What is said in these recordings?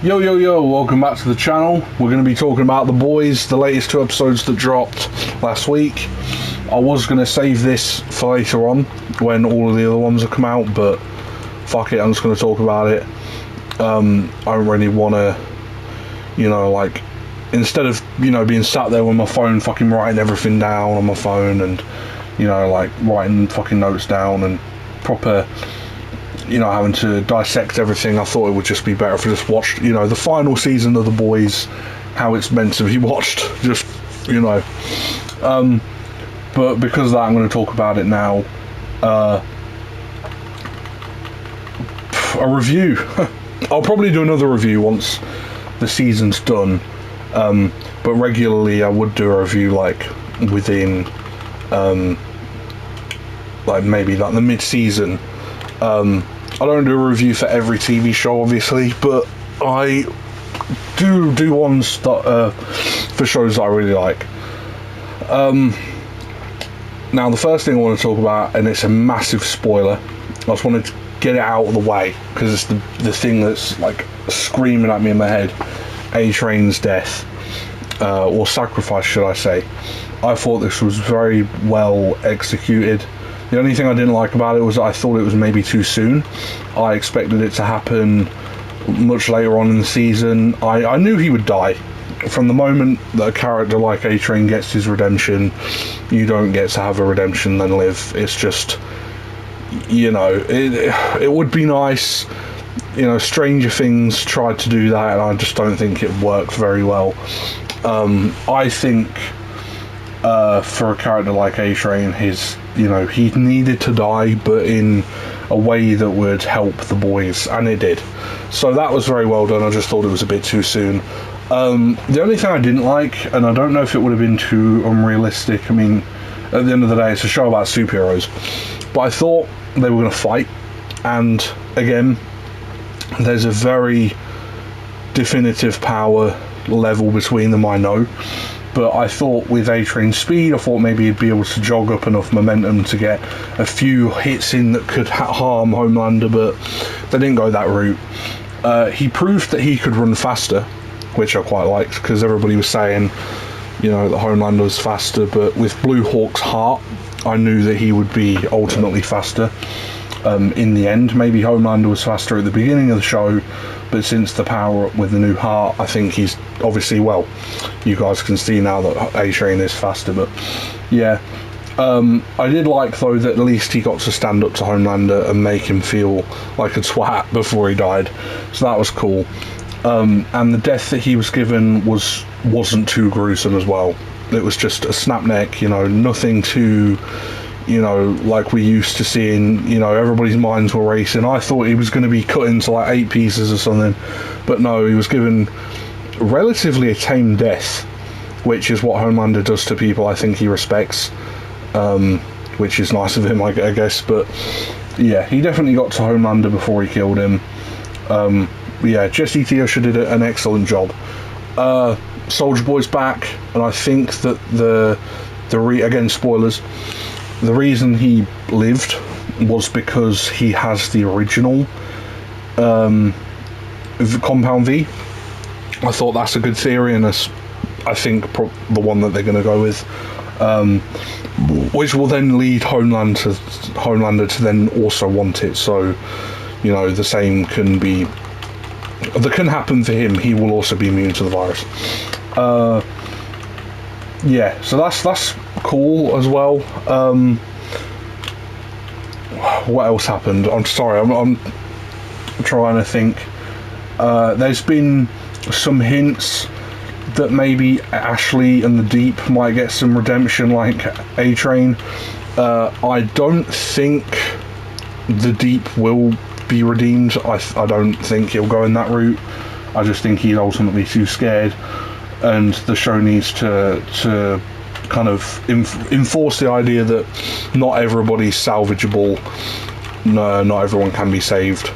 Yo, yo, yo, welcome back to the channel. We're going to be talking about The Boys, the latest 2 episodes that dropped last week. I was going to save this for later on, when all of the other ones have come out, but fuck it, I'm just going to talk about it. I don't really want to, instead of, being sat there with my phone fucking writing everything down on my phone and, writing fucking notes down and proper... having to dissect everything, I thought it would just be better if I just watched, the final season of The Boys, how it's meant to be watched, but because of that, I'm going to talk about it now. A review. I'll probably do another review once the season's done, but regularly I would do a review, within, maybe, the mid-season. I don't do a review for every TV show, obviously, but I do ones that for shows that I really like. Now, the first thing I want to talk about, and it's a massive spoiler, I just wanted to get it out of the way, because it's the thing that's, screaming at me in my head. A-Train's death, or sacrifice, should I say. I thought this was very well executed. The only thing I didn't like about it was I thought it was maybe too soon. I expected it to happen much later on in the season. I knew he would die. From the moment that a character like A-Train gets his redemption, you don't get to have a redemption then live. It's just, it would be nice. Stranger Things tried to do that, and I just don't think it worked very well. I think for a character like A-Train, he needed to die, but in a way that would help the boys, and it did. So that was very well done. I just thought it was a bit too soon. The only thing I didn't like, and I don't know if it would have been too unrealistic, I mean, at the end of the day, it's a show about superheroes, but I thought they were going to fight, and again, there's a very definitive power level between them, I know. But I thought with A-Train's speed, I thought maybe he'd be able to jog up enough momentum to get a few hits in that could harm Homelander, but they didn't go that route. He proved that he could run faster, which I quite liked, because everybody was saying, that Homelander was faster, but with Blue Hawk's heart, I knew that he would be ultimately faster. In the end, maybe Homelander was faster at the beginning of the show, but since the power up with the new heart, I think he's obviously, you guys can see now that A-Train is faster, but yeah. I did like, though, that at least he got to stand up to Homelander and make him feel like a twat before he died, so that was cool. And the death that he was given wasn't too gruesome as well. It was just a snap neck, nothing too... like we used to seeing, everybody's minds were racing. I thought he was going to be cut into 8 pieces or something, but no, he was given relatively a tame death, which is what Homelander does to people I think he respects, which is nice of him, I guess. But yeah, he definitely got to Homelander before he killed him. Yeah, Jesse Theosha did an excellent job. Soldier Boy's back, and I think that again, spoilers, the reason he lived was because he has the original Compound V. I thought that's a good theory, and that's, I think, the one that they're going to go with, which will then lead Homelander to then also want it. So, the same can happen for him. He will also be immune to the virus. Yeah, so that's cool as well. What else happened? I'm sorry, I'm trying to think. There's been some hints that maybe Ashley and the Deep might get some redemption like A-Train. I don't think the Deep will be redeemed. I don't think he'll go in that route. I just think he's ultimately too scared, and the show needs to kind of enforce the idea that not everybody's salvageable. No, not everyone can be saved.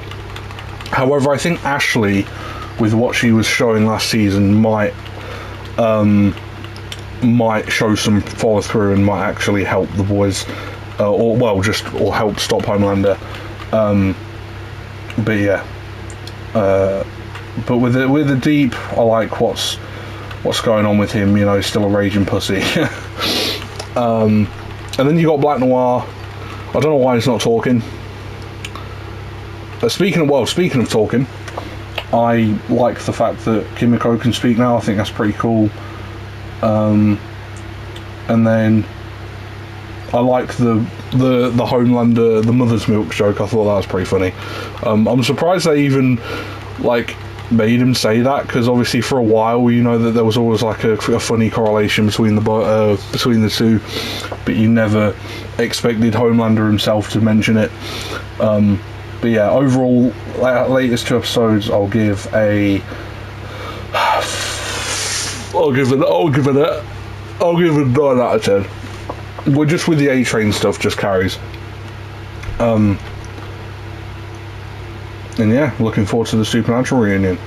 However, I think Ashley, with what she was showing last season, might show some follow through and might actually help the boys, or help stop Homelander. But yeah, But with the Deep, I like what's going on with him. You know, he's still a raging pussy. And then you got Black Noir. I don't know why he's not talking. Speaking of talking, I like the fact that Kimiko can speak now. I think that's pretty cool. And then I like the Homelander, the mother's milk joke. I thought that was pretty funny. I'm surprised they even like made him say that, because obviously for a while you know that there was always like a funny correlation between the two, but you never expected Homelander himself to mention it. But yeah, overall, latest 2 episodes, I'll give it a 9 out of 10. Well, just with the A-Train stuff, just carries. And yeah, looking forward to the Supernatural reunion.